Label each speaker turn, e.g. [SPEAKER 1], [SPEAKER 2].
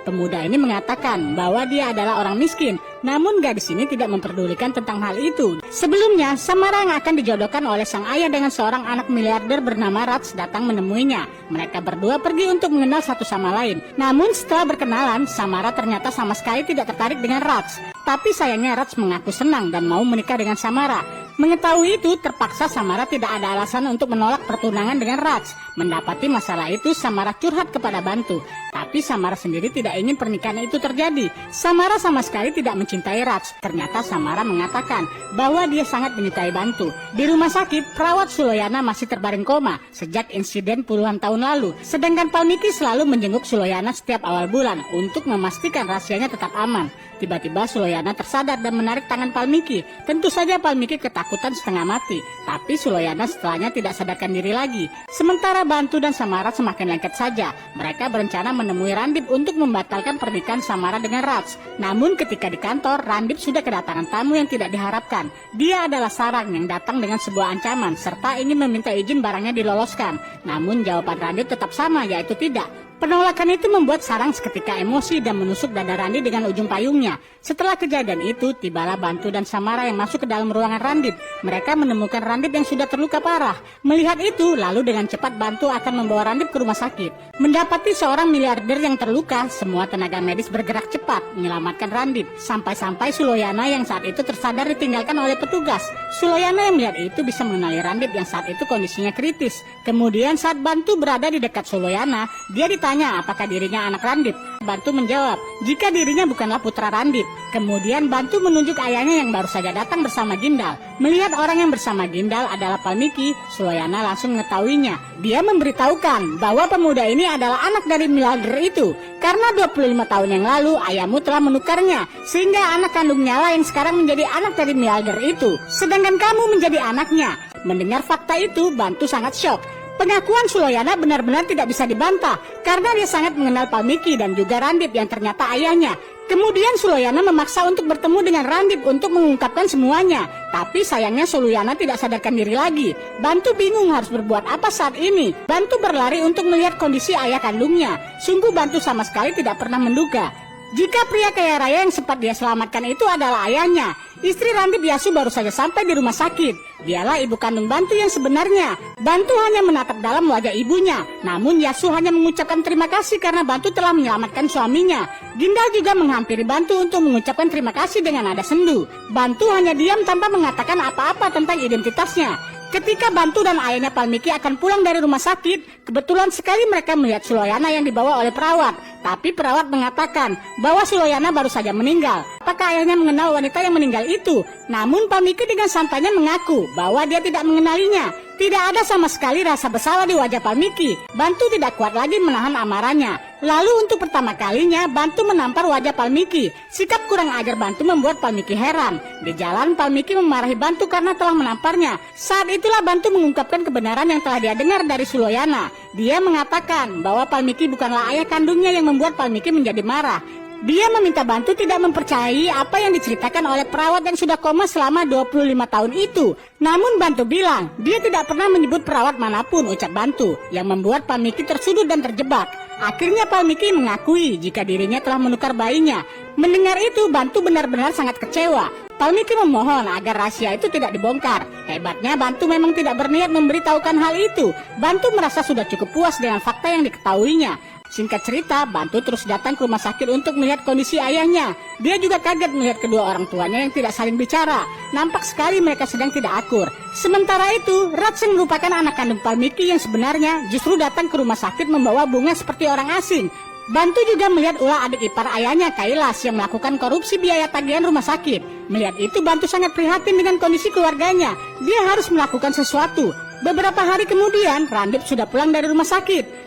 [SPEAKER 1] Pemuda ini mengatakan bahwa dia adalah orang miskin, namun gadis ini tidak memperdulikan tentang hal itu. Sebelumnya, Samara yang akan dijodohkan oleh sang ayah dengan seorang anak miliarder bernama Raj datang menemuinya. Mereka berdua pergi untuk mengenal satu sama lain. Namun setelah berkenalan, Samara ternyata sama sekali tidak tertarik dengan Raj. Tapi sayangnya Raj mengaku senang dan mau menikah dengan Samara. Mengetahui itu, terpaksa Samara tidak ada alasan untuk menolak pertunangan dengan Raj. Mendapati masalah itu, Samara curhat kepada Bantu. Tapi Samara sendiri tidak ingin pernikahan itu terjadi. Samara sama sekali tidak mencintai Raj. Ternyata Samara mengatakan bahwa dia sangat menyukai Bantu. Di rumah sakit, perawat Suloyana masih terbaring koma sejak insiden puluhan tahun lalu. Sedangkan Palmiki selalu menjenguk Suloyana setiap awal bulan untuk memastikan rahasianya tetap aman. Tiba-tiba Suloyana tersadar dan menarik tangan Palmiki. Tentu saja Palmiki ketakutan setengah mati. Tapi Suloyana setelahnya tidak sadarkan diri lagi. Sementara Bantu dan Samara semakin lengket saja. Mereka berencana menemui Randip untuk membatalkan pernikahan Samara dengan Raj. Namun ketika di kantor, Randip sudah kedatangan tamu yang tidak diharapkan. Dia adalah Sarang yang datang dengan sebuah ancaman serta ingin meminta izin barangnya diloloskan. Namun jawaban Randip tetap sama, yaitu tidak. Penolakan itu membuat Sarang seketika emosi dan menusuk dada Randi dengan ujung payungnya. Setelah kejadian itu, tibalah Bantu dan Samara yang masuk ke dalam ruangan Randip. Mereka menemukan Randip yang sudah terluka parah. Melihat itu, lalu dengan cepat Bantu akan membawa Randip ke rumah sakit. Mendapati seorang miliarder yang terluka, semua tenaga medis bergerak cepat menyelamatkan Randip. Sampai-sampai Suloyana yang saat itu tersadar ditinggalkan oleh petugas. Suloyana yang melihat itu bisa mengenali Randip yang saat itu kondisinya kritis. Kemudian saat Bantu berada di dekat Suloyana, dia ditanya apakah dirinya anak Randip. Bantu menjawab jika dirinya bukanlah putra Randip. Kemudian Bantu menunjuk ayahnya yang baru saja datang bersama Gindal. Melihat orang yang bersama Gindal adalah Palmiki, Suloyana langsung mengetahuinya. Dia memberitahukan bahwa pemuda ini adalah anak dari miliarder itu. Karena 25 tahun yang lalu ayahmu telah menukarnya, sehingga anak kandungnya lah yang sekarang menjadi anak dari miliarder itu. Sedangkan kamu menjadi anaknya. Mendengar fakta itu, Bantu sangat syok. Pengakuan Suloyana benar-benar tidak bisa dibantah karena dia sangat mengenal Palmiki dan juga Randip yang ternyata ayahnya. Kemudian Suloyana memaksa untuk bertemu dengan Randip untuk mengungkapkan semuanya. Tapi sayangnya Suloyana tidak sadarkan diri lagi. Bantu bingung harus berbuat apa saat ini. Bantu berlari untuk melihat kondisi ayah kandungnya. Sungguh Bantu sama sekali tidak pernah menduga jika pria kaya raya yang sempat dia selamatkan itu adalah ayahnya. Istri Randip, Yasu, baru saja sampai di rumah sakit. Dialah ibu kandung Bantu yang sebenarnya. Bantu hanya menatap dalam wajah ibunya. Namun Yasu hanya mengucapkan terima kasih karena Bantu telah menyelamatkan suaminya. Gindal juga menghampiri Bantu untuk mengucapkan terima kasih dengan nada sendu. Bantu hanya diam tanpa mengatakan apa-apa tentang identitasnya. Ketika Bantu dan ayahnya Palmiki akan pulang dari rumah sakit, kebetulan sekali mereka melihat Suloyana yang dibawa oleh perawat. Tapi perawat mengatakan bahwa Suloyana baru saja meninggal. Apakah ayahnya mengenal wanita yang meninggal itu? Namun Palmiki dengan santainya mengaku bahwa dia tidak mengenalinya. Tidak ada sama sekali rasa bersalah di wajah Palmiki. Bantu tidak kuat lagi menahan amarahnya. Lalu untuk pertama kalinya Bantu menampar wajah Palmiki. Sikap kurang ajar Bantu membuat Palmiki heran. Di jalan Palmiki memarahi Bantu karena telah menamparnya. Saat itulah Bantu mengungkapkan kebenaran yang telah dia dengar dari Suloyana. Dia mengatakan bahwa Palmiki bukanlah ayah kandungnya yang membuat Palmiki menjadi marah. Dia meminta Bantu tidak mempercayai apa yang diceritakan oleh perawat yang sudah koma selama 25 tahun itu. Namun Bantu bilang dia tidak pernah menyebut perawat manapun, ucap Bantu, yang membuat Palmiki tersudut dan terjebak. Akhirnya Palmiki mengakui jika dirinya telah menukar bayinya. Mendengar itu Bantu benar-benar sangat kecewa. Palmiki memohon agar rahasia itu tidak dibongkar. Hebatnya Bantu memang tidak berniat memberitahukan hal itu. Bantu merasa sudah cukup puas dengan fakta yang diketahuinya. Singkat cerita, Bantu terus datang ke rumah sakit untuk melihat kondisi ayahnya. Dia juga kaget melihat kedua orang tuanya yang tidak saling bicara. Nampak sekali mereka sedang tidak akur. Sementara itu, Raj yang merupakan anak kandung Palmiki yang sebenarnya justru datang ke rumah sakit membawa bunga seperti orang asing. Bantu juga melihat ulah adik ipar ayahnya, Kailas, yang melakukan korupsi biaya tagihan rumah sakit. Melihat itu, Bantu sangat prihatin dengan kondisi keluarganya. Dia harus melakukan sesuatu. Beberapa hari kemudian, Randip sudah pulang dari rumah sakit.